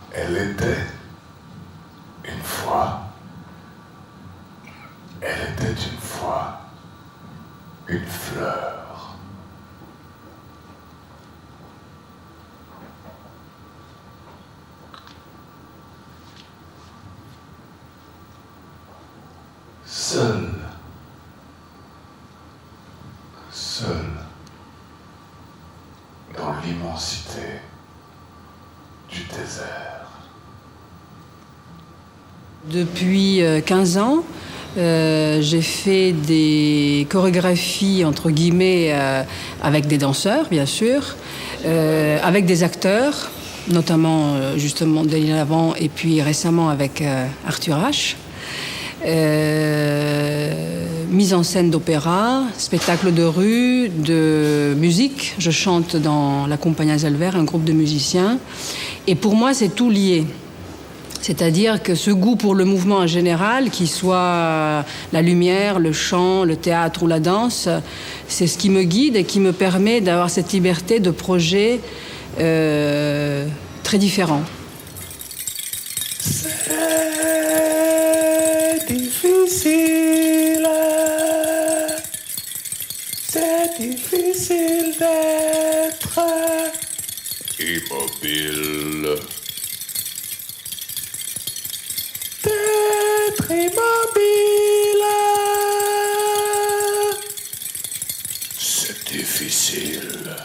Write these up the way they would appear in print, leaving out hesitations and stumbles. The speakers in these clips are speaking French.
Elle était une fois, une fleur. Seule, dans l'immensité du désert. Depuis 15 ans, j'ai fait des chorégraphies, entre guillemets, avec des danseurs, bien sûr, avec des acteurs, notamment justement Denis Lavant et puis récemment avec Arthur H. Mise en scène d'opéra, spectacle de rue, de musique. Je chante dans la Compagnia Zelver, un groupe de musiciens. Et pour moi, c'est tout lié. C'est-à-dire que ce goût pour le mouvement en général, qu'il soit la lumière, le chant, le théâtre ou la danse, c'est ce qui me guide et qui me permet d'avoir cette liberté de projets très différents. C'est difficile, d'être immobile. D'être immobile, c'est difficile.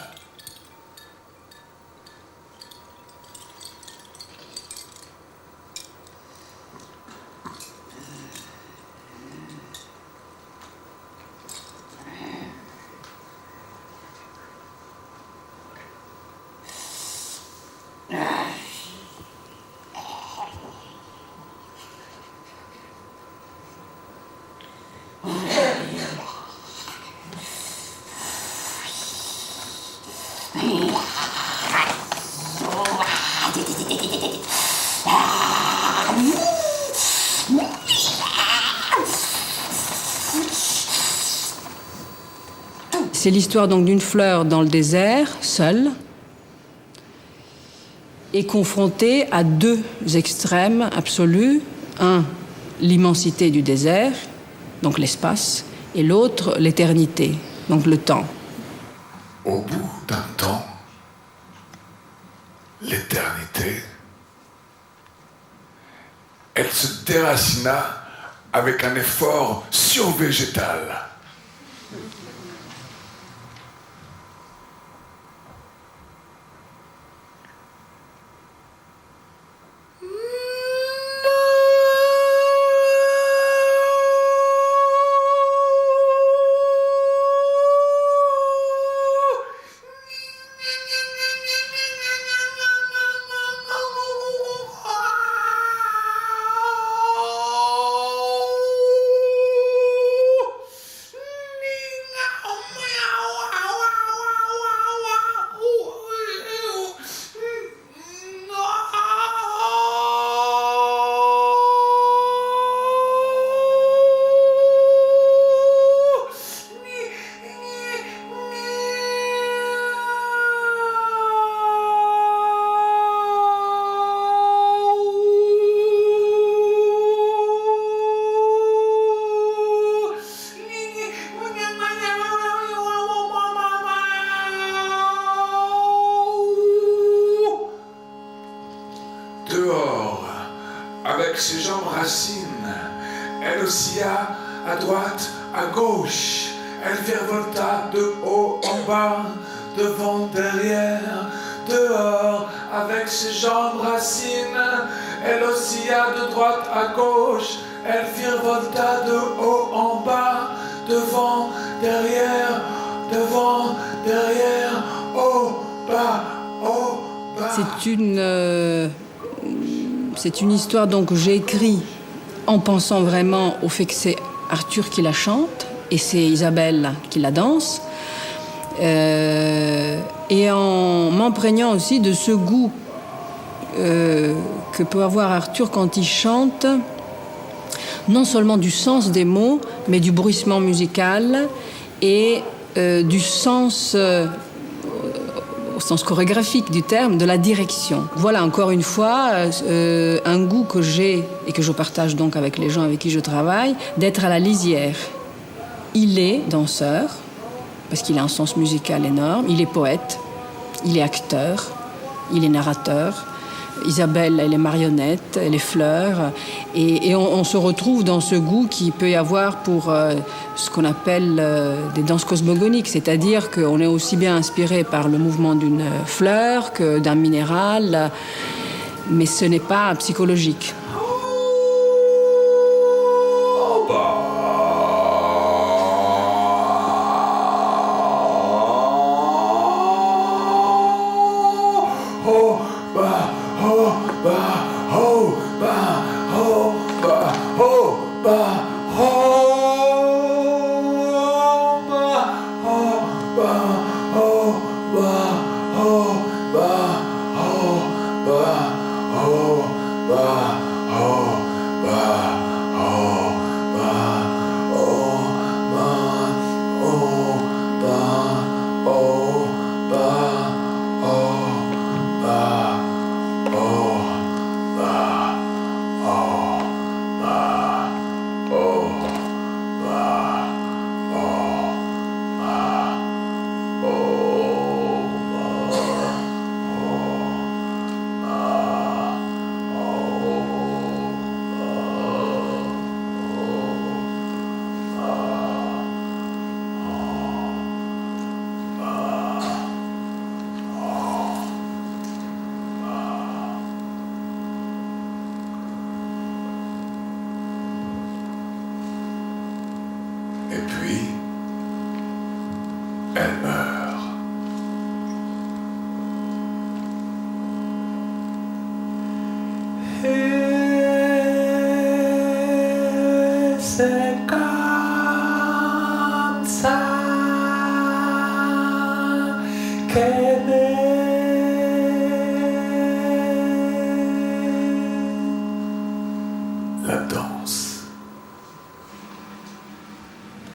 C'est l'histoire donc d'une fleur dans le désert, seule, et confrontée à deux extrêmes absolus. Un, l'immensité du désert, donc l'espace, et l'autre, l'éternité, donc le temps. Au bout d'un temps, l'éternité, elle se déracina avec un effort survégétal. Dehors, avec ses jambes racines, elle oscilla à droite, à gauche. Elle virevolta de haut en bas, devant, derrière. Dehors, avec ses jambes racines, elle oscilla de droite à gauche. Elle virevolta de haut en bas, devant, derrière, haut, bas, haut, bas. C'est une histoire donc, que j'ai écrite en pensant vraiment au fait que c'est Arthur qui la chante et c'est Isabelle qui la danse. Et et en m'empreignant aussi de ce goût que peut avoir Arthur quand il chante, non seulement du sens des mots, mais du bruissement musical et du sens, au sens chorégraphique du terme, de la direction. Voilà, encore une fois, un goût que j'ai et que je partage donc avec les gens avec qui je travaille, d'être à la lisière. Il est danseur, parce qu'il a un sens musical énorme, il est poète, il est acteur, il est narrateur. Isabelle, elle est marionnette, elle est fleur, et on se retrouve dans ce goût qu'il peut y avoir pour ce qu'on appelle des danses cosmogoniques, c'est-à-dire qu'on est aussi bien inspiré par le mouvement d'une fleur que d'un minéral, mais ce n'est pas psychologique. Et puis, elle meurt. Et c'est comme ça qu'est née